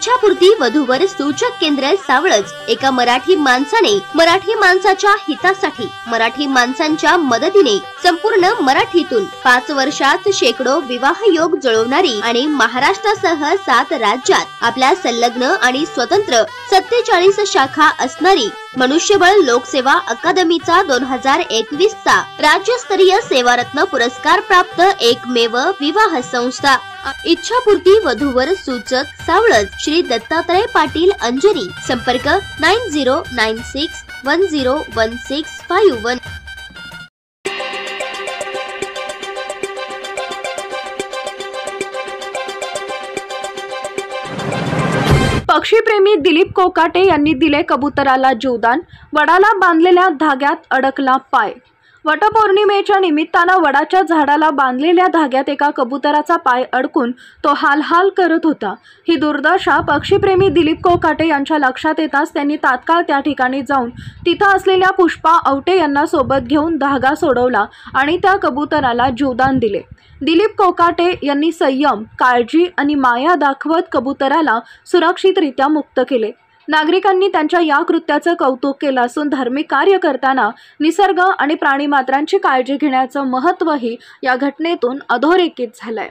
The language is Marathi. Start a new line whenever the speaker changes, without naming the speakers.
इच्छापूर्ती वधूवर सूचक केंद्र सावळज। एका मराठी माणसाने मराठी माणसाच्या हितासाठी मराठी माणसांच्या मदतीने संपूर्ण मराठीतून 5 वर्षात शेकडो विवाह योग जुळवणारी आणि महाराष्ट्रासह 7 राज्यात आपल्या संलग्न आणि स्वतंत्र 47 शाखा असणारी मनुष्यबळ लोकसेवा अकादमीचा 2021 चा राज्यस्तरीय सेवारत्न पुरस्कार प्राप्त एकमेव विवाह संस्था इच्छापूर्ती वधूवर सूचक सावळज श्री दत्तात्रय पाटील अंजनी। संपर्क 9096101651।
पक्षीप्रेमी दिलीप कोकाटे यांनी दिले कबुतराला जीवदान। वडाला बांधलेल्या धाग्यात अडकला पाय। वटपौर्णिमेच्या निमित्तानं वडाच्या झाडाला बांधलेल्या धाग्यात एका कबुतराचा पाय अडकून तो हाल करत होता। ही दुर्दशा पक्षीप्रेमी दिलीप कोकाटे यांच्या लक्षात येताच त्यांनी तात्काळ त्या ठिकाणी जाऊन तिथं असलेल्या पुष्पा आवटे यांना सोबत घेऊन धागा सोडवला आणि त्या कबुतराला जीवदान दिले। दिलीप कोकाटे यांनी संयम, काळजी आणि माया दाखवत कबुतराला सुरक्षितरित्या मुक्त केले। नागरिकांनी त्यांच्या या कृत्याचं कौतुक केलं असून धार्मिक कार्य करताना निसर्ग आणि प्राणीमात्रांची काळजी घेण्याचं महत्त्वही या घटनेतून अधोरेखित झालंय।